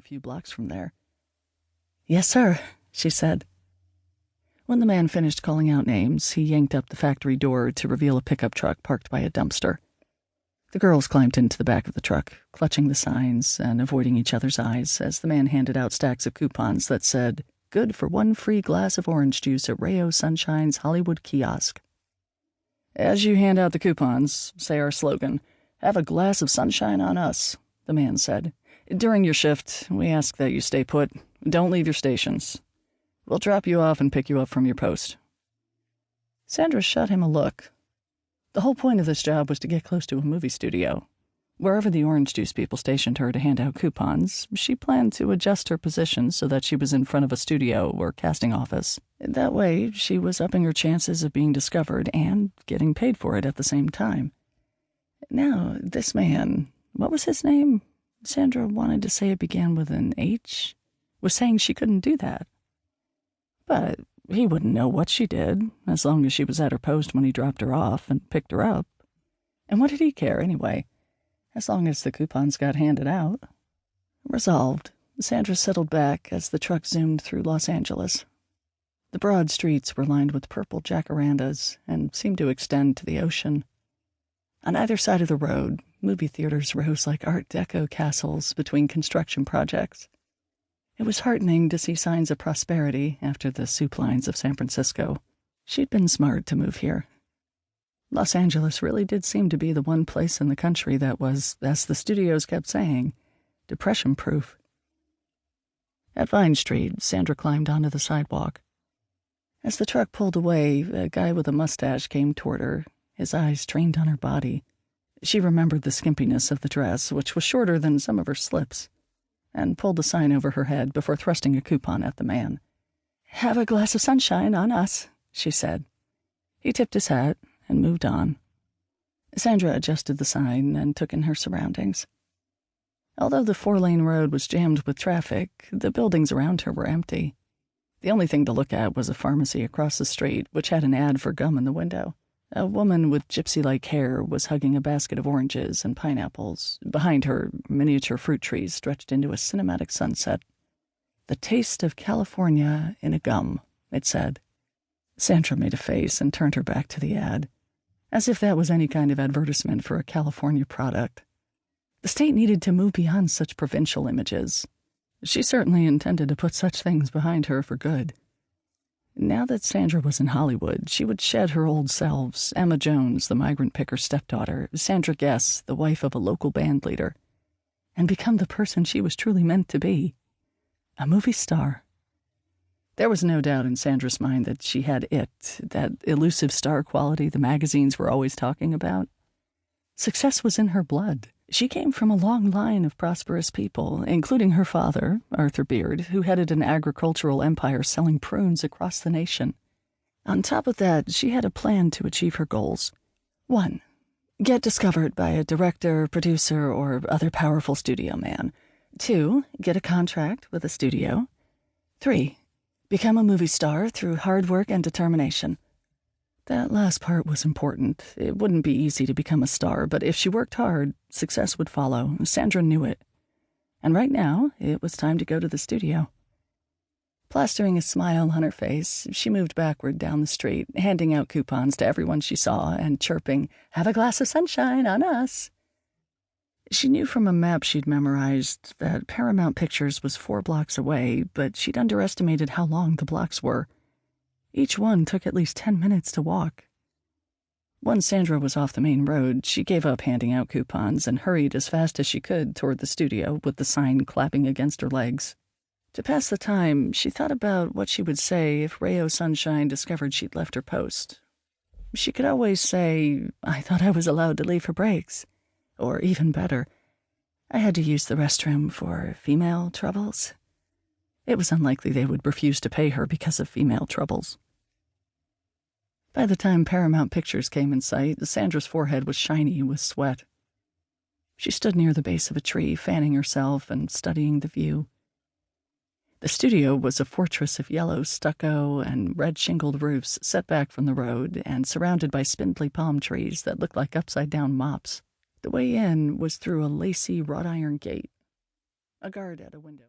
a few blocks from there. "Yes, sir," she said. When the man finished calling out names, he yanked up the factory door to reveal a pickup truck parked by a dumpster. The girls climbed into the back of the truck, clutching the signs and avoiding each other's eyes as the man handed out stacks of coupons that said, "Good for 1 free glass of orange juice at Rayo Sunshine's Hollywood kiosk." "As you hand out the coupons, say our slogan, 'Have a glass of sunshine on us,'" the man said. "During your shift, we ask that you stay put. Don't leave your stations. We'll drop you off and pick you up from your post." Sandra shot him a look. The whole point of this job was to get close to a movie studio. Wherever the orange juice people stationed her to hand out coupons, she planned to adjust her position so that she was in front of a studio or casting office. That way, she was upping her chances of being discovered and getting paid for it at the same time. Now, this man, what was his name? Sandra wanted to say it began with an H, was saying she couldn't do that. But he wouldn't know what she did, as long as she was at her post when he dropped her off and picked her up. And what did he care, anyway, as long as the coupons got handed out? Resolved, Sandra settled back as the truck zoomed through Los Angeles. The broad streets were lined with purple jacarandas and seemed to extend to the ocean. On either side of the road, movie theaters rose like Art Deco castles between construction projects. It was heartening to see signs of prosperity after the soup lines of San Francisco. She'd been smart to move here. Los Angeles really did seem to be the one place in the country that was, as the studios kept saying, depression-proof. At Vine Street, Sandra climbed onto the sidewalk. As the truck pulled away, a guy with a mustache came toward her, his eyes trained on her body. She remembered the skimpiness of the dress, which was shorter than some of her slips, and pulled the sign over her head before thrusting a coupon at the man. "Have a glass of sunshine on us," she said. He tipped his hat and moved on. Sandra adjusted the sign and took in her surroundings. Although the 4-lane road was jammed with traffic, the buildings around her were empty. The only thing to look at was a pharmacy across the street, which had an ad for gum in the window. A woman with gypsy-like hair was hugging a basket of oranges and pineapples. Behind her, miniature fruit trees stretched into a cinematic sunset. "The taste of California in a gum," it said. Sandra made a face and turned her back to the ad, as if that was any kind of advertisement for a California product. The state needed to move beyond such provincial images. She certainly intended to put such things behind her for good. Now that Sandra was in Hollywood, she would shed her old selves, Emma Jones, the migrant picker's stepdaughter, Sandra Guess, the wife of a local band leader, and become the person she was truly meant to be, a movie star. There was no doubt in Sandra's mind that she had it, that elusive star quality the magazines were always talking about. Success was in her blood. She came from a long line of prosperous people, including her father, Arthur Beard, who headed an agricultural empire selling prunes across the nation. On top of that, she had a plan to achieve her goals. 1. Get discovered by a director, producer, or other powerful studio man. 2. Get a contract with a studio. 3. Become a movie star through hard work and determination. That last part was important. It wouldn't be easy to become a star, but if she worked hard, success would follow. Sandra knew it. And right now, it was time to go to the studio. Plastering a smile on her face, she moved backward down the street, handing out coupons to everyone she saw and chirping, "Have a glass of sunshine on us." She knew from a map she'd memorized that Paramount Pictures was 4 blocks away, but she'd underestimated how long the blocks were. Each one took at least 10 minutes to walk. Once Sandra was off the main road, she gave up handing out coupons and hurried as fast as she could toward the studio with the sign clapping against her legs. To pass the time, she thought about what she would say if Rayo Sunshine discovered she'd left her post. She could always say, "I thought I was allowed to leave for breaks." Or even better, "I had to use the restroom for female troubles." It was unlikely they would refuse to pay her because of female troubles. By the time Paramount Pictures came in sight, Sandra's forehead was shiny with sweat. She stood near the base of a tree, fanning herself and studying the view. The studio was a fortress of yellow stucco and red-shingled roofs set back from the road and surrounded by spindly palm trees that looked like upside-down mops. The way in was through a lacy wrought-iron gate. A guard at a window.